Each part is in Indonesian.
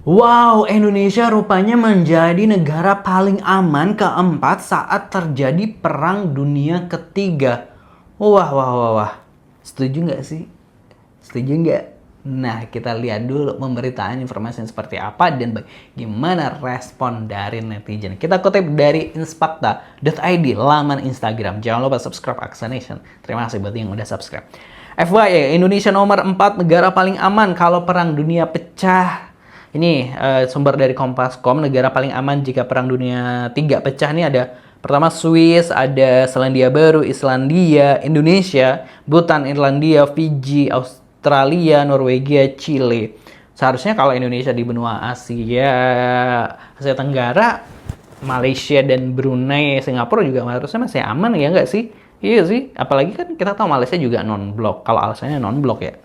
Wow, Indonesia rupanya menjadi negara paling aman keempat saat terjadi Perang Dunia Ketiga. Wah, wah, wah, wah. Setuju nggak sih? Setuju nggak? Nah, kita lihat dulu pemberitaan informasi seperti apa dan bagaimana respon dari netizen. Kita kutip dari inspakta.id, laman Instagram. Jangan lupa subscribe Aksanation. Terima kasih buat yang udah subscribe. FYI, Indonesia nomor 4 negara paling aman kalau perang dunia pecah. Ini sumber dari Kompas.com, negara paling aman jika perang dunia 3 pecah. Ini ada pertama Swiss, ada Selandia Baru, Islandia, Indonesia, Bhutan, Irlandia, Fiji, Australia, Norwegia, Chile. Seharusnya kalau Indonesia di benua Asia Tenggara, Malaysia dan Brunei, Singapura juga harusnya masih aman ya nggak sih? Iya sih, apalagi kan kita tahu Malaysia juga non-blok. Kalau alasannya non-blok ya.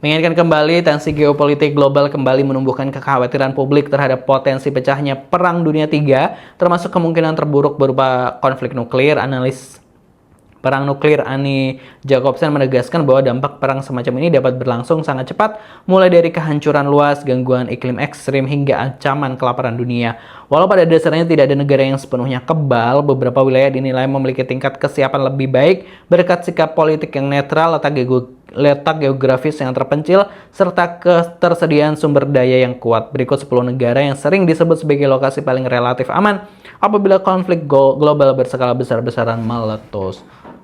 Mengingatkan kembali, tensi geopolitik global kembali menumbuhkan kekhawatiran publik terhadap potensi pecahnya Perang Dunia III, termasuk kemungkinan terburuk berupa konflik nuklir. Analis perang nuklir Annie Jacobsen menegaskan bahwa dampak perang semacam ini dapat berlangsung sangat cepat, mulai dari kehancuran luas, gangguan iklim ekstrim, hingga ancaman kelaparan dunia. Walau pada dasarnya tidak ada negara yang sepenuhnya kebal, beberapa wilayah dinilai memiliki tingkat kesiapan lebih baik berkat sikap politik yang netral, letak geografis yang terpencil, serta ketersediaan sumber daya yang kuat. Berikut 10 negara yang sering disebut sebagai lokasi paling relatif aman apabila konflik global berskala besar-besaran meletus.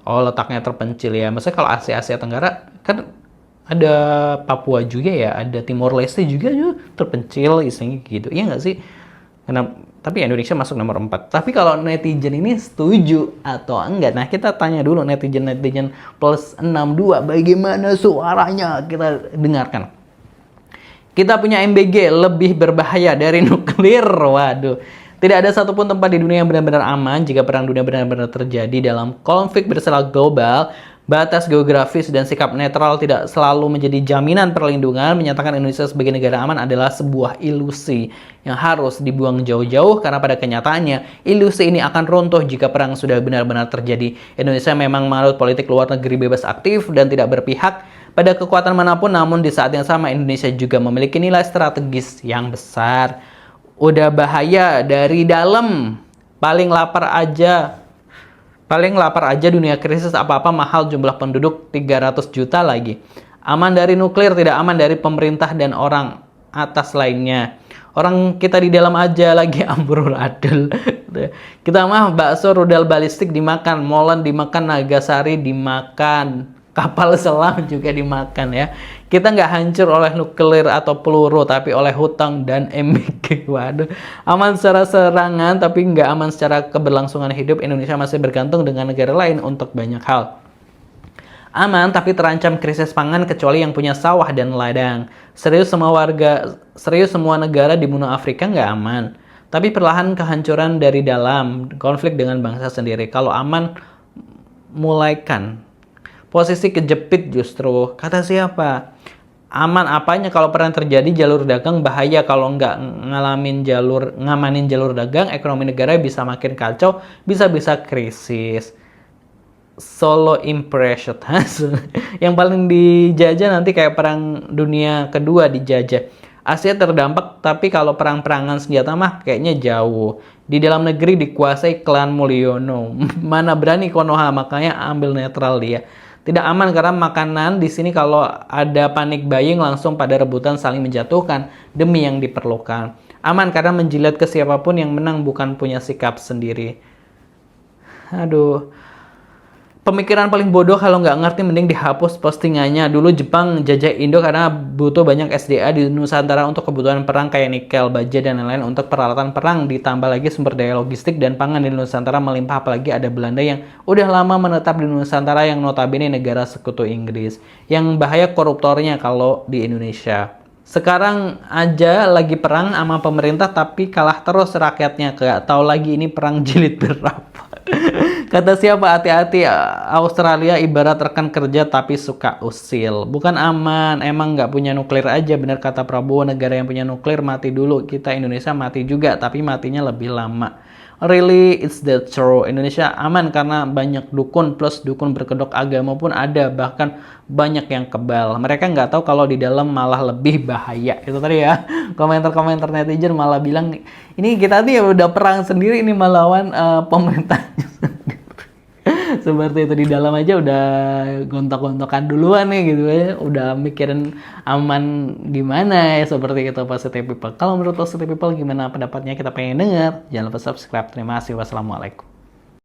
Oh, letaknya terpencil ya. Maksudnya kalau Asia Tenggara kan ada Papua juga ya, ada Timor Leste juga terpencil, isinya gitu. Iya nggak sih? Tapi Indonesia masuk nomor 4. Tapi kalau netizen ini setuju atau enggak? Nah, kita tanya dulu netizen plus 62, bagaimana suaranya? Kita dengarkan. Kita punya MBG, lebih berbahaya dari nuklir. Waduh. Tidak ada satupun tempat di dunia yang benar-benar aman jika perang dunia benar-benar terjadi. Dalam konflik berskala global, batas geografis dan sikap netral tidak selalu menjadi jaminan perlindungan. Menyatakan Indonesia sebagai negara aman adalah sebuah ilusi yang harus dibuang jauh-jauh, karena pada kenyataannya ilusi ini akan runtuh jika perang sudah benar-benar terjadi. Indonesia memang menganut politik luar negeri bebas aktif dan tidak berpihak pada kekuatan manapun, namun di saat yang sama Indonesia juga memiliki nilai strategis yang besar. Udah bahaya dari dalam, paling lapar aja dunia krisis, apa-apa mahal, jumlah penduduk 300 juta lagi. Aman dari nuklir, tidak aman dari pemerintah dan orang atas lainnya. Orang kita di dalam aja lagi amburadul. Kita mah bakso rudal balistik dimakan, molen dimakan, Nagasari dimakan, kapal selam juga dimakan ya. Kita nggak hancur oleh nuklir atau peluru, tapi oleh hutang dan MBG. Waduh, aman secara serangan, tapi nggak aman secara keberlangsungan hidup. Indonesia masih bergantung dengan negara lain untuk banyak hal. Aman, tapi terancam krisis pangan kecuali yang punya sawah dan ladang. Serius semua negara di benua Afrika nggak aman. Tapi perlahan kehancuran dari dalam, konflik dengan bangsa sendiri. Kalau aman, mulaikan. Posisi kejepit justru. Kata siapa? Aman apanya kalau perang terjadi, jalur dagang bahaya. Kalau nggak ngamanin jalur dagang, ekonomi negara bisa makin kacau, bisa-bisa krisis. Solo impression. Yang paling dijajah nanti kayak perang dunia kedua dijajah. Asia terdampak, tapi kalau perang-perangan senjata mah kayaknya jauh. Di dalam negeri dikuasai klan Mulyono. Mana berani Konoha, makanya ambil netral dia. Tidak aman karena makanan di sini kalau ada panik buying langsung pada rebutan saling menjatuhkan demi yang diperlukan. Aman karena menjilat ke siapapun yang menang, bukan punya sikap sendiri. Aduh. Pemikiran paling bodoh kalau nggak ngerti mending dihapus postingannya. Dulu Jepang jajah Indo karena butuh banyak SDA di Nusantara untuk kebutuhan perang kayak nikel, baja, dan lain-lain untuk peralatan perang. Ditambah lagi sumber daya logistik dan pangan di Nusantara melimpah, apalagi ada Belanda yang udah lama menetap di Nusantara yang notabene negara sekutu Inggris. Yang bahaya koruptornya kalau di Indonesia. Sekarang aja lagi perang sama pemerintah tapi kalah terus rakyatnya. Gak tahu lagi ini perang jilid berapa. Kata siapa? Hati-hati, Australia ibarat rekan kerja tapi suka usil. Bukan aman, emang nggak punya nuklir aja. Benar kata Prabowo, negara yang punya nuklir mati dulu. Kita Indonesia mati juga, tapi matinya lebih lama. really it's the true. Indonesia aman karena banyak dukun, plus dukun berkedok agama pun ada, bahkan banyak yang kebal. Mereka nggak tahu kalau di dalam malah lebih bahaya. Itu tadi ya, komentar-komentar netizen malah bilang ini kita nih udah perang sendiri ini melawan pemerintahnya sendiri. Seperti itu, di dalam aja udah gontok-gontokan duluan nih gitu ya, udah mikirin aman gimana ya, seperti itu positive people. Kalau menurut positive people gimana pendapatnya, kita pengen denger. Jangan lupa subscribe. Terima kasih. Wassalamualaikum.